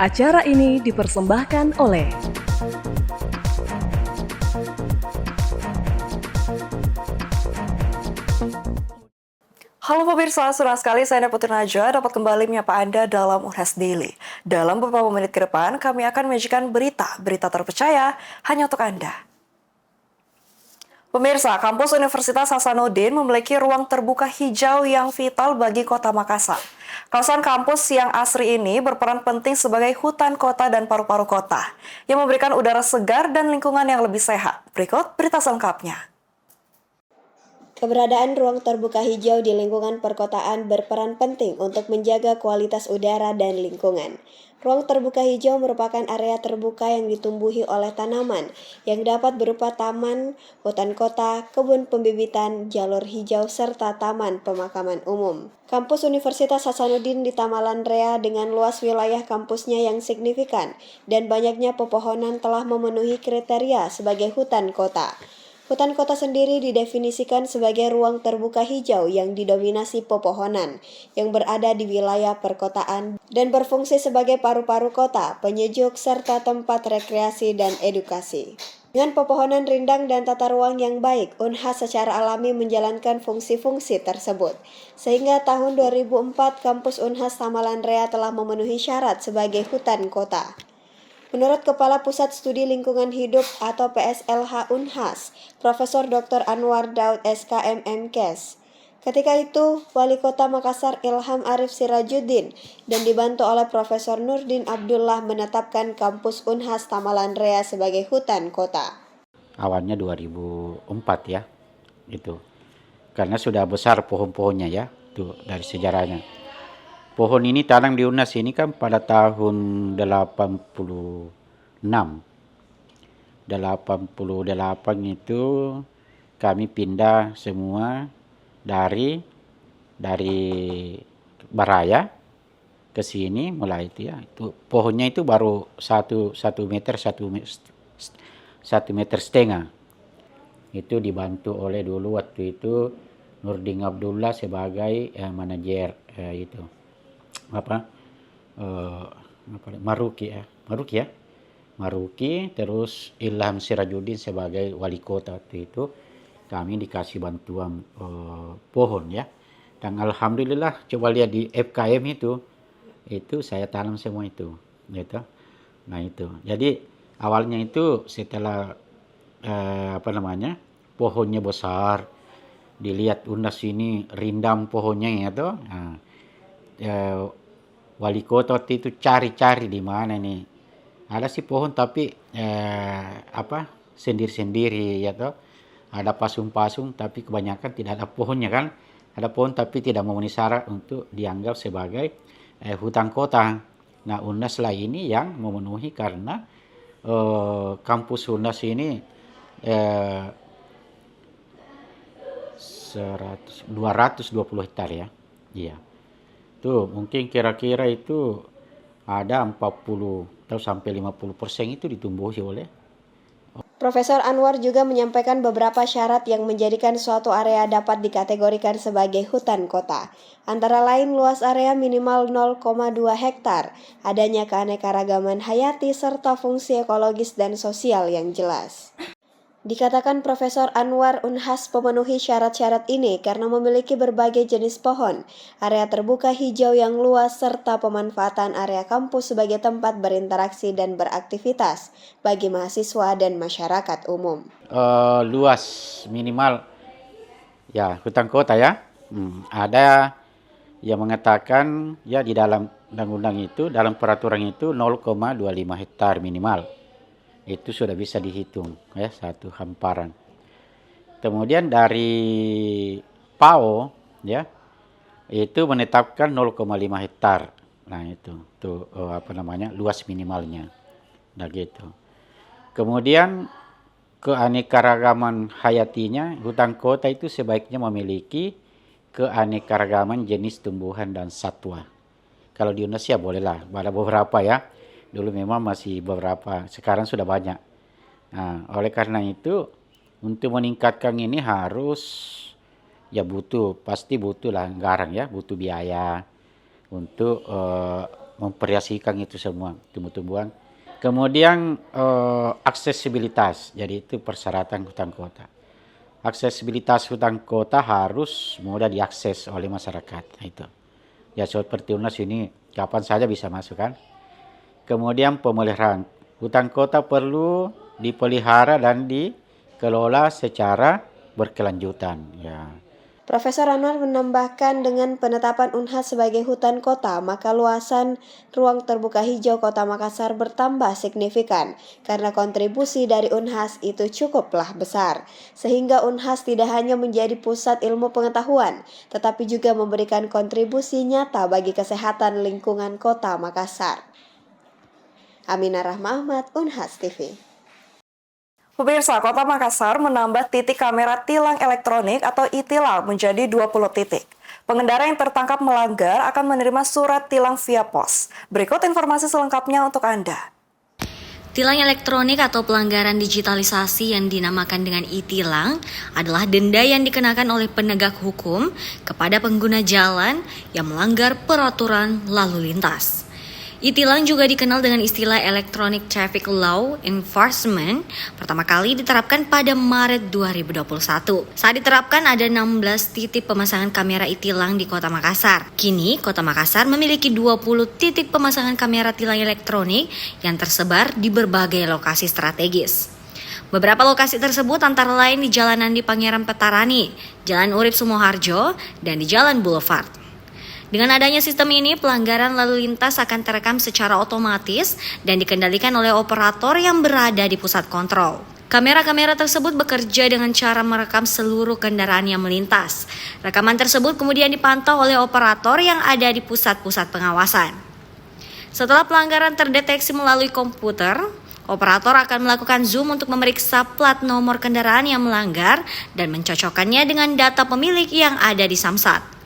Acara ini dipersembahkan oleh Halo pemirsa, senang sekali saya Putri Najwa dapat kembali menyapa Anda dalam Unhas Daily. Dalam beberapa menit ke depan, kami akan menyajikan berita terpercaya hanya untuk Anda. Pemirsa, kampus Universitas Hasanuddin memiliki ruang terbuka hijau yang vital bagi kota Makassar. Kawasan kampus yang asri ini berperan penting sebagai hutan kota dan paru-paru kota, yang memberikan udara segar dan lingkungan yang lebih sehat. Berikut berita selengkapnya. Keberadaan ruang terbuka hijau di lingkungan perkotaan berperan penting untuk menjaga kualitas udara dan lingkungan. Ruang terbuka hijau merupakan area terbuka yang ditumbuhi oleh tanaman, yang dapat berupa taman, hutan kota, kebun pembibitan, jalur hijau, serta taman pemakaman umum. Kampus Universitas Hasanuddin di Tamalan Rea dengan luas wilayah kampusnya yang signifikan dan banyaknya pepohonan telah memenuhi kriteria sebagai hutan kota. Hutan kota sendiri didefinisikan sebagai ruang terbuka hijau yang didominasi pepohonan, yang berada di wilayah perkotaan dan berfungsi sebagai paru-paru kota, penyejuk, serta tempat rekreasi dan edukasi. Dengan pepohonan rindang dan tata ruang yang baik, Unhas secara alami menjalankan fungsi-fungsi tersebut. Sehingga tahun 2004, kampus Unhas Tamalan Rea telah memenuhi syarat sebagai hutan kota. Menurut Kepala Pusat Studi Lingkungan Hidup atau PSLH Unhas, Profesor Dr. Anwar Daud SKM MKes. Ketika itu, Wali Kota Makassar Ilham Arif Sirajuddin dan dibantu oleh Profesor Nurdin Abdullah menetapkan kampus Unhas Tamalan Rea sebagai hutan kota. Awalnya 2004 ya, itu. Karena sudah besar pohon-pohonnya ya, tuh dari sejarahnya. Pohon ini tanam di Unas ini kan pada tahun 86. 88 itu kami pindah semua dari Baraya ke sini mulai itu ya. Itu pohonnya itu baru satu meter setengah. Itu dibantu oleh dulu waktu itu Nurdin Abdullah sebagai manajer itu Maruki, terus Ilham Sirajuddin sebagai wali kota waktu itu. Kami dikasih bantuan pohon ya, dan alhamdulillah coba lihat di FKM itu saya tanam semua itu gitu. Nah itu jadi awalnya itu setelah pohonnya besar, dilihat Unas ini rindam pohonnya gitu. Nah, wali kota waktu itu cari-cari di mana nih ada sih pohon tapi sendiri-sendiri ya toh, ada pasung-pasung tapi kebanyakan tidak ada pohonnya kan, ada pohon tapi tidak memenuhi syarat untuk dianggap sebagai hutan kota. Nah Unas lah ini yang memenuhi karena kampus Unas ini 220 hektar ya. Iya. Tuh mungkin kira-kira itu ada 40 atau sampai 50% itu ditumbuhi oleh. Profesor Anwar juga menyampaikan beberapa syarat yang menjadikan suatu area dapat dikategorikan sebagai hutan kota. Antara lain luas area minimal 0,2 hektar, adanya keanekaragaman hayati serta fungsi ekologis dan sosial yang jelas. Dikatakan Profesor Anwar Unhas memenuhi syarat-syarat ini karena memiliki berbagai jenis pohon, area terbuka hijau yang luas, serta pemanfaatan area kampus sebagai tempat berinteraksi dan beraktivitas bagi mahasiswa dan masyarakat umum. Luas minimal ya hutan kota ya. Ada yang mengatakan ya di dalam undang-undang itu, dalam peraturan itu 0,25 hektar minimal. Itu sudah bisa dihitung ya satu hamparan. Kemudian dari PAO ya itu menetapkan 0,5 hektar. Nah itu tuh luas minimalnya. Nah gitu. Kemudian keanekaragaman hayatinya, hutan kota itu sebaiknya memiliki keanekaragaman jenis tumbuhan dan satwa. Kalau di Indonesia bolehlah, ada beberapa ya. Dulu memang masih beberapa, sekarang sudah banyak. Nah, oleh karena itu untuk meningkatkan ini harus ya pasti butuh lah anggaran ya, butuh biaya untuk memvariasikan itu semua tumbuh-tumbuhan. Kemudian aksesibilitas, jadi itu persyaratan hutan kota. Aksesibilitas hutan kota harus mudah diakses oleh masyarakat. Nah, itu. Ya seperti UNAS ini kapan saja bisa masuk kan. Kemudian pemeliharaan. Hutan kota perlu dipelihara dan dikelola secara berkelanjutan. Ya. Profesor Anwar menambahkan dengan penetapan Unhas sebagai hutan kota, maka luasan ruang terbuka hijau Kota Makassar bertambah signifikan karena kontribusi dari Unhas itu cukuplah besar. Sehingga Unhas tidak hanya menjadi pusat ilmu pengetahuan, tetapi juga memberikan kontribusi nyata bagi kesehatan lingkungan Kota Makassar. Aminah Rahma Ahmad, Unhas TV. Pemirsa, Kota Makassar menambah titik kamera tilang elektronik atau e-tilang menjadi 20 titik. Pengendara yang tertangkap melanggar akan menerima surat tilang via pos. Berikut informasi selengkapnya untuk Anda. Tilang elektronik atau pelanggaran digitalisasi yang dinamakan dengan e-tilang adalah denda yang dikenakan oleh penegak hukum kepada pengguna jalan yang melanggar peraturan lalu lintas. E-tilang juga dikenal dengan istilah Electronic Traffic Law Enforcement, pertama kali diterapkan pada Maret 2021. Saat diterapkan ada 16 titik pemasangan kamera e-tilang di Kota Makassar. Kini, Kota Makassar memiliki 20 titik pemasangan kamera tilang elektronik yang tersebar di berbagai lokasi strategis. Beberapa lokasi tersebut antara lain di Jalanan di Pangeran Petarani, Jalan Urip Sumoharjo, dan di Jalan Boulevard. Dengan adanya sistem ini, pelanggaran lalu lintas akan terekam secara otomatis dan dikendalikan oleh operator yang berada di pusat kontrol. Kamera-kamera tersebut bekerja dengan cara merekam seluruh kendaraan yang melintas. Rekaman tersebut kemudian dipantau oleh operator yang ada di pusat-pusat pengawasan. Setelah pelanggaran terdeteksi melalui komputer, operator akan melakukan zoom untuk memeriksa plat nomor kendaraan yang melanggar dan mencocokkannya dengan data pemilik yang ada di Samsat.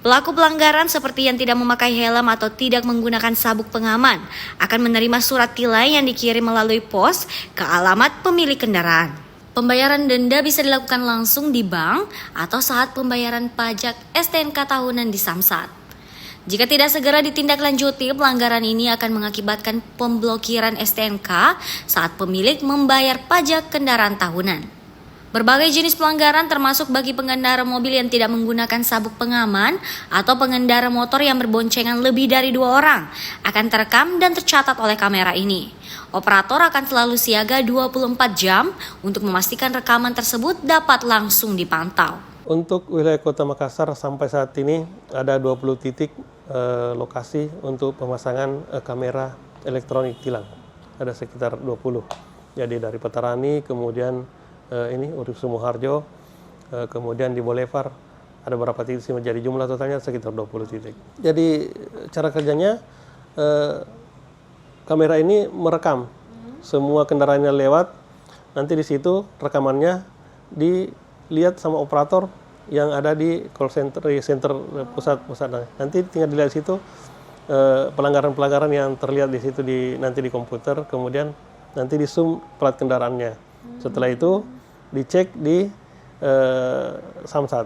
Pelaku pelanggaran seperti yang tidak memakai helm atau tidak menggunakan sabuk pengaman akan menerima surat tilang yang dikirim melalui pos ke alamat pemilik kendaraan. Pembayaran denda bisa dilakukan langsung di bank atau saat pembayaran pajak STNK tahunan di Samsat. Jika tidak segera ditindaklanjuti, pelanggaran ini akan mengakibatkan pemblokiran STNK saat pemilik membayar pajak kendaraan tahunan. Berbagai jenis pelanggaran termasuk bagi pengendara mobil yang tidak menggunakan sabuk pengaman atau pengendara motor yang berboncengan lebih dari 2 orang akan terekam dan tercatat oleh kamera ini. Operator akan selalu siaga 24 jam untuk memastikan rekaman tersebut dapat langsung dipantau. Untuk wilayah Kota Makassar sampai saat ini ada 20 titik lokasi untuk pemasangan kamera elektronik tilang. Ada sekitar 20. Jadi dari Petarani, kemudian ini Urip Sumoharjo, kemudian di Boulevard ada berapa titik, menjadi jumlah totalnya sekitar 20 titik. Jadi cara kerjanya kamera ini merekam semua kendaraan yang lewat, nanti di situ rekamannya dilihat sama operator yang ada di call center, pusat. Nanti tinggal dilihat di situ pelanggaran-pelanggaran yang terlihat di situ nanti di komputer, kemudian nanti di zoom plat kendaraannya. Setelah itu dicek di Samsat.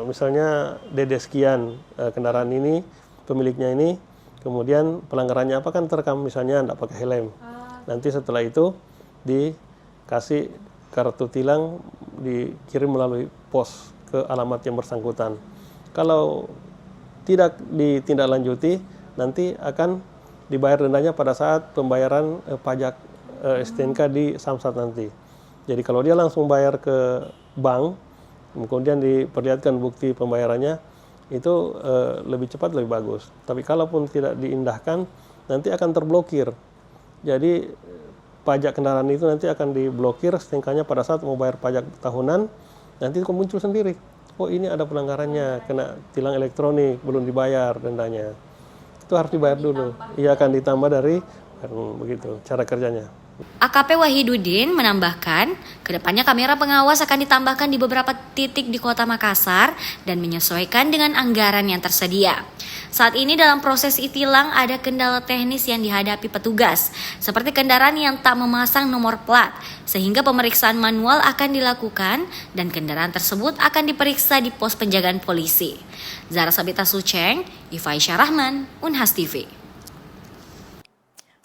Misalnya DD sekian kendaraan ini, pemiliknya ini, kemudian pelanggarannya apa kan terekam, misalnya tidak pakai helm. Nanti setelah itu dikasih kartu tilang, dikirim melalui pos ke alamat yang bersangkutan. Kalau tidak ditindaklanjuti, nanti akan dibayar dendanya pada saat pembayaran pajak STNK di Samsat nanti. Jadi kalau dia langsung bayar ke bank, kemudian diperlihatkan bukti pembayarannya, itu lebih cepat, lebih bagus. Tapi kalaupun tidak diindahkan, nanti akan terblokir. Jadi pajak kendaraan itu nanti akan diblokir STNK-nya pada saat mau bayar pajak tahunan, nanti muncul sendiri. Oh ini ada pelanggarannya, kena tilang elektronik, belum dibayar dendanya. Itu harus dibayar dulu. Ia akan ditambah dari, begitu cara kerjanya. AKP Wahidudin menambahkan, kedepannya kamera pengawas akan ditambahkan di beberapa titik di Kota Makassar dan menyesuaikan dengan anggaran yang tersedia. Saat ini dalam proses e-tilang ada kendala teknis yang dihadapi petugas, seperti kendaraan yang tak memasang nomor plat, sehingga pemeriksaan manual akan dilakukan dan kendaraan tersebut akan diperiksa di pos penjagaan polisi. Zara Sabita Suceng, Ifai Syarahman, Unhas TV.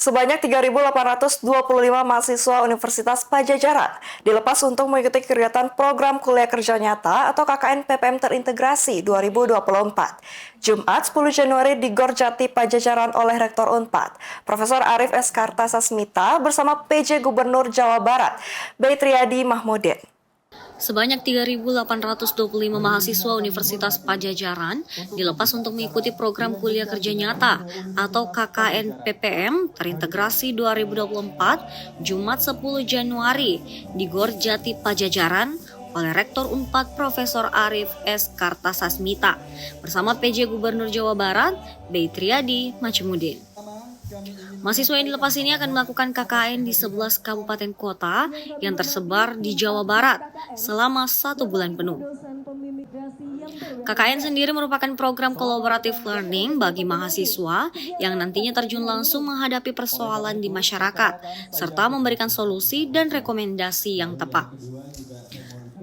Sebanyak 3.825 mahasiswa Universitas Padjadjaran dilepas untuk mengikuti kegiatan program kuliah kerja nyata atau KKN PPM terintegrasi 2024. Jumat 10 Januari di Gor Jati Padjadjaran oleh Rektor Unpad, Profesor Arif S. Kartasasmita bersama PJ Gubernur Jawa Barat, Baitriadi Mahmudin. Sebanyak 3.825 mahasiswa Universitas Padjadjaran dilepas untuk mengikuti program kuliah kerja nyata atau KKN PPM terintegrasi 2024 Jumat 10 Januari di Gor Jati Padjadjaran oleh Rektor Unpad Profesor Arif S. Kartasasmita bersama PJ Gubernur Jawa Barat Baitriadi Mahmudin. Mahasiswa yang dilepas ini akan melakukan KKN di 11 kabupaten kota yang tersebar di Jawa Barat selama 1 bulan penuh. KKN sendiri merupakan program collaborative learning bagi mahasiswa yang nantinya terjun langsung menghadapi persoalan di masyarakat, serta memberikan solusi dan rekomendasi yang tepat.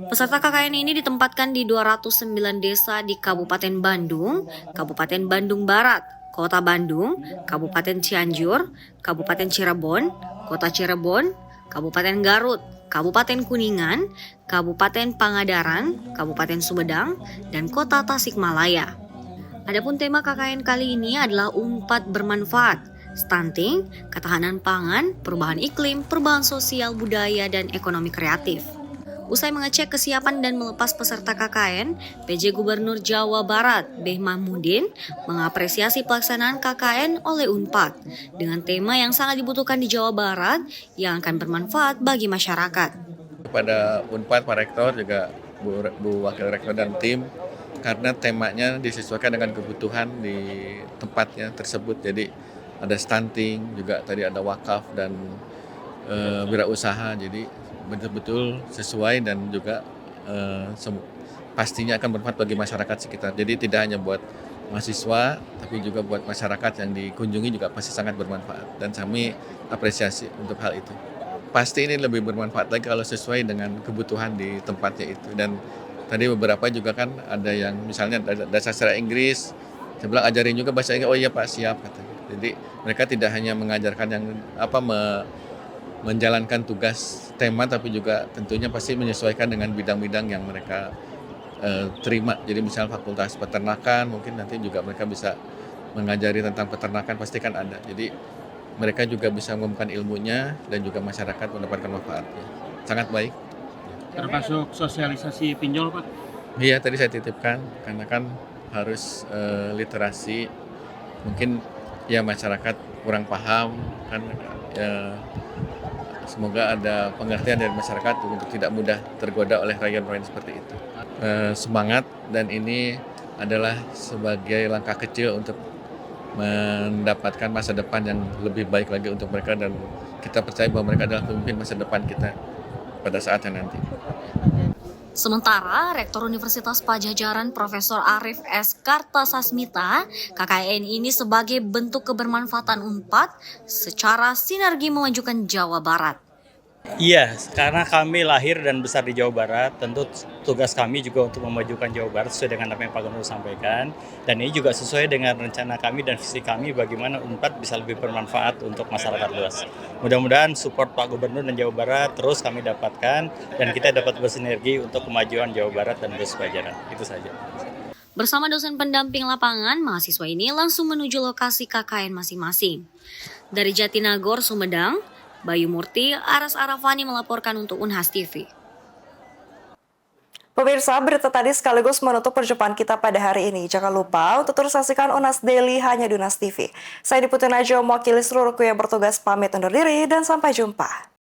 Peserta KKN ini ditempatkan di 209 desa di Kabupaten Bandung, Kabupaten Bandung Barat, Kota Bandung, Kabupaten Cianjur, Kabupaten Cirebon, Kota Cirebon, Kabupaten Garut, Kabupaten Kuningan, Kabupaten Pangandaran, Kabupaten Sumedang, dan Kota Tasikmalaya. Adapun tema KKN kali ini adalah Unpad bermanfaat, stunting, ketahanan pangan, perubahan iklim, perubahan sosial, budaya, dan ekonomi kreatif. Usai mengecek kesiapan dan melepas peserta KKN, PJ Gubernur Jawa Barat, B. Mahmudin, mengapresiasi pelaksanaan KKN oleh Unpad dengan tema yang sangat dibutuhkan di Jawa Barat yang akan bermanfaat bagi masyarakat. Kepada Unpad, Pak Rektor, juga Bu Wakil Rektor dan tim, karena temanya disesuaikan dengan kebutuhan di tempatnya tersebut. Jadi ada stunting, juga tadi ada wakaf dan wirausaha, jadi betul-betul sesuai dan juga pastinya akan bermanfaat bagi masyarakat sekitar. Jadi tidak hanya buat mahasiswa, tapi juga buat masyarakat yang dikunjungi juga pasti sangat bermanfaat. Dan kami apresiasi untuk hal itu. Pasti ini lebih bermanfaat lagi kalau sesuai dengan kebutuhan di tempatnya itu. Dan tadi beberapa juga kan ada yang misalnya dasar sastra Inggris, saya bilang ajarin juga bahasa Inggris, oh iya Pak siap katanya. Jadi mereka tidak hanya mengajarkan yang menjalankan tugas tema, tapi juga tentunya pasti menyesuaikan dengan bidang-bidang yang mereka terima. Jadi misalnya fakultas peternakan, mungkin nanti juga mereka bisa mengajari tentang peternakan, pasti kan ada. Jadi mereka juga bisa mengembangkan ilmunya dan juga masyarakat mendapatkan manfaatnya. Sangat baik. Termasuk sosialisasi pinjol, Pak? Iya, tadi saya titipkan, karena kan harus literasi. Mungkin ya masyarakat kurang paham, kan semoga ada pengertian dari masyarakat untuk tidak mudah tergoda oleh rayuan-rayuan seperti itu. Semangat, dan ini adalah sebagai langkah kecil untuk mendapatkan masa depan yang lebih baik lagi untuk mereka, dan kita percaya bahwa mereka adalah pemimpin masa depan kita pada saatnya nanti. Sementara Rektor Universitas Padjadjaran Profesor Arif S. Kartasasmita, KKN ini sebagai bentuk kebermanfaatan Unpad secara sinergi memajukan Jawa Barat. Iya, karena kami lahir dan besar di Jawa Barat, tentu tugas kami juga untuk memajukan Jawa Barat sesuai dengan apa yang Pak Gubernur sampaikan. Dan ini juga sesuai dengan rencana kami dan visi kami bagaimana Unpad bisa lebih bermanfaat untuk masyarakat luas. Mudah-mudahan support Pak Gubernur dan Jawa Barat terus kami dapatkan, dan kita dapat bersinergi untuk kemajuan Jawa Barat dan Padjadjaran. Itu saja. Bersama dosen pendamping lapangan, mahasiswa ini langsung menuju lokasi KKN masing-masing. Dari Jatinagor, Sumedang, Bayu Murti, Aras Arafani melaporkan untuk Unhas TV. Pemirsa, berita tadi sekaligus menutup perjumpaan kita pada hari ini. Jangan lupa untuk terus saksikan Unhas Daily hanya di Unhas TV. Saya Diputi Najwa, mewakili seluruh kru yang bertugas pamit undur diri dan sampai jumpa.